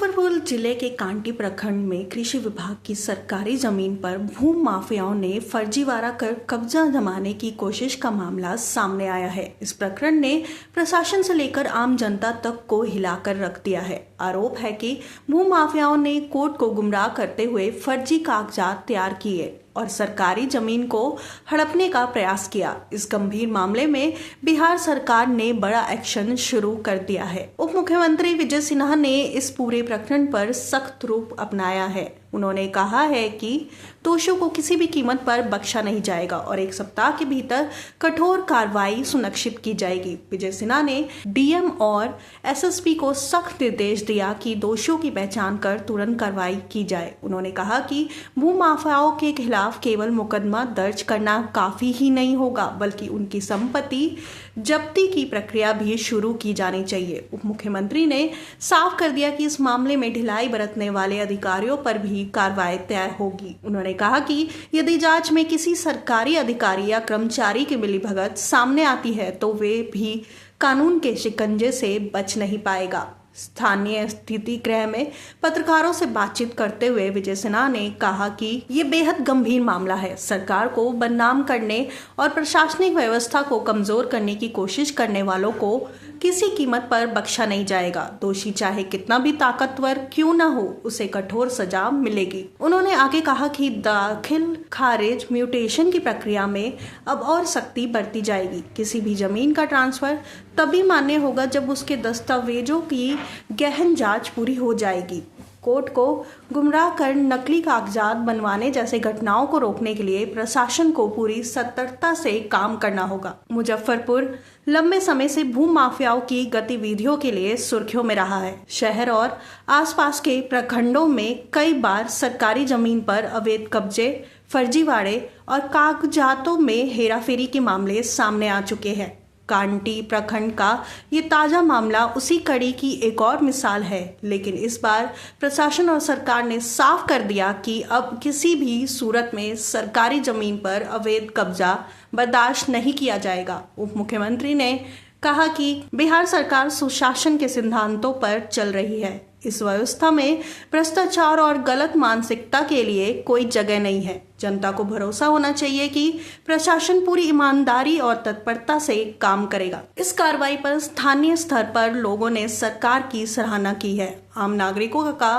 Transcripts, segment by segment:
मुजफ्फरपुर जिले के कांटी प्रखंड में कृषि विभाग की सरकारी जमीन पर भू माफियाओं ने फर्जीवाड़ा कर कब्जा जमाने की कोशिश का मामला सामने आया है। इस प्रकरण ने प्रशासन से लेकर आम जनता तक को हिलाकर रख दिया है। आरोप है कि भू माफियाओं ने कोर्ट को गुमराह करते हुए फर्जी कागजात तैयार किए और सरकारी जमीन को हड़पने का प्रयास किया। इस गंभीर मामले में बिहार सरकार ने बड़ा एक्शन शुरू कर दिया है। उप मुख्यमंत्री विजय सिन्हा ने इस पूरे प्रकरण पर सख्त रूप अपनाया है। उन्होंने कहा है कि दोषियों को किसी भी कीमत पर बख्शा नहीं जाएगा और 1 सप्ताह के भीतर कठोर कार्रवाई सुनिश्चित की जाएगी। विजय सिन्हा ने डीएम और एसएसपी को सख्त निर्देश दिया कि दोषियों की पहचान कर तुरंत कार्रवाई की जाए। उन्होंने कहा कि भू माफियाओं के खिलाफ केवल मुकदमा दर्ज करना काफी ही नहीं होगा, बल्कि उनकी संपत्ति जब्ती की प्रक्रिया भी शुरू की जानी चाहिए। उप मुख्यमंत्री ने साफ कर दिया कि इस मामले में ढिलाई बरतने वाले अधिकारियों पर भी कार्रवाई तय होगी। उन्होंने कहा कि यदि जांच में किसी सरकारी अधिकारी या कर्मचारी की मिलीभगत सामने आती है तो वे भी कानून के शिकंजे से बच नहीं पाएगा। स्थानीय स्थिति गृह में पत्रकारों से बातचीत करते हुए विजय सिन्हा ने कहा कि ये बेहद गंभीर मामला है। सरकार को बदनाम करने और प्रशासनिक व्यवस्था को कमजोर करने की कोशिश करने वालों को किसी कीमत पर बख्शा नहीं जाएगा। दोषी चाहे कितना भी ताकतवर क्यों ना हो, उसे कठोर सजा मिलेगी। उन्होंने आगे कहा कि दाखिल खारिज म्यूटेशन की प्रक्रिया में अब और सख्ती बरती जाएगी। किसी भी जमीन का ट्रांसफर तभी मान्य होगा जब उसके दस्तावेजों की गहन जांच पूरी हो जाएगी। कोर्ट को गुमराह कर नकली कागजात बनवाने जैसे घटनाओं को रोकने के लिए प्रशासन को पूरी सतर्कता से काम करना होगा। मुजफ्फरपुर लंबे समय से भू माफियाओं की गतिविधियों के लिए सुर्खियों में रहा है। शहर और आसपास के प्रखंडों में कई बार सरकारी जमीन पर अवैध कब्जे, फर्जीवाड़े और कागजातों में हेराफेरी के मामले सामने आ चुके हैं। कांटी प्रखंड का ये ताजा मामला उसी कड़ी की एक और मिसाल है, लेकिन इस बार प्रशासन और सरकार ने साफ कर दिया कि अब किसी भी सूरत में सरकारी जमीन पर अवैध कब्जा बर्दाश्त नहीं किया जाएगा। उप मुख्यमंत्री ने कहा कि बिहार सरकार सुशासन के सिद्धांतों पर चल रही है। इस व्यवस्था में भ्रष्टाचार और गलत मानसिकता के लिए कोई जगह नहीं है। जनता को भरोसा होना चाहिए कि प्रशासन पूरी ईमानदारी और तत्परता से काम करेगा। इस कार्रवाई पर स्थानीय स्तर पर लोगों ने सरकार की सराहना की है। आम नागरिकों का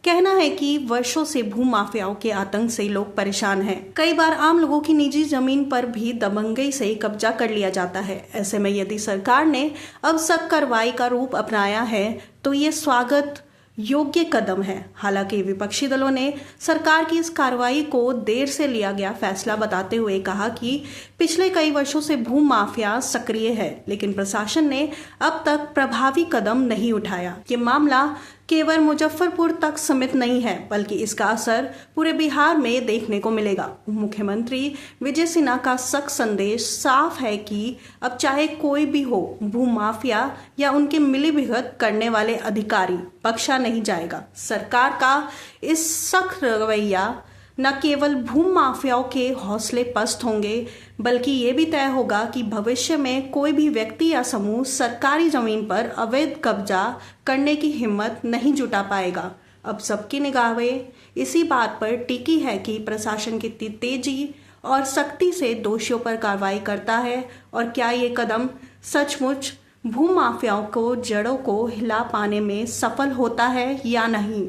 कहना है कि वर्षों से भू माफियाओं के आतंक से लोग परेशान हैं। कई बार आम लोगों की निजी जमीन पर भी दबंगई से कब्जा कर लिया जाता है। ऐसे में यदि सरकार ने अब सख्त कार्रवाई का रूप अपनाया है तो ये स्वागत योग्य कदम है। हालांकि विपक्षी दलों ने सरकार की इस कार्रवाई को देर से लिया गया फैसला बताते हुए कहा कि पिछले कई वर्षों से भू माफिया सक्रिय है, लेकिन प्रशासन ने अब तक प्रभावी कदम नहीं उठाया। ये मामला केवल मुजफ्फरपुर तक सीमित नहीं है, बल्कि इसका असर पूरे बिहार में देखने को मिलेगा। मुख्यमंत्री विजय सिन्हा का सख्त संदेश साफ है कि अब चाहे कोई भी हो, भू माफिया या उनके मिलीभगत करने वाले अधिकारी बख्शा नहीं जाएगा। सरकार का इस सख्त रवैया न केवल भू माफियाओं के हौसले पस्त होंगे, बल्कि ये भी तय होगा कि भविष्य में कोई भी व्यक्ति या समूह सरकारी जमीन पर अवैध कब्जा करने की हिम्मत नहीं जुटा पाएगा। अब सबकी निगाहें इसी बात पर टिकी है कि प्रशासन कितनी तेजी और सख्ती से दोषियों पर कार्रवाई करता है और क्या ये कदम सचमुच भू माफियाओं को जड़ों को हिला पाने में सफल होता है या नहीं।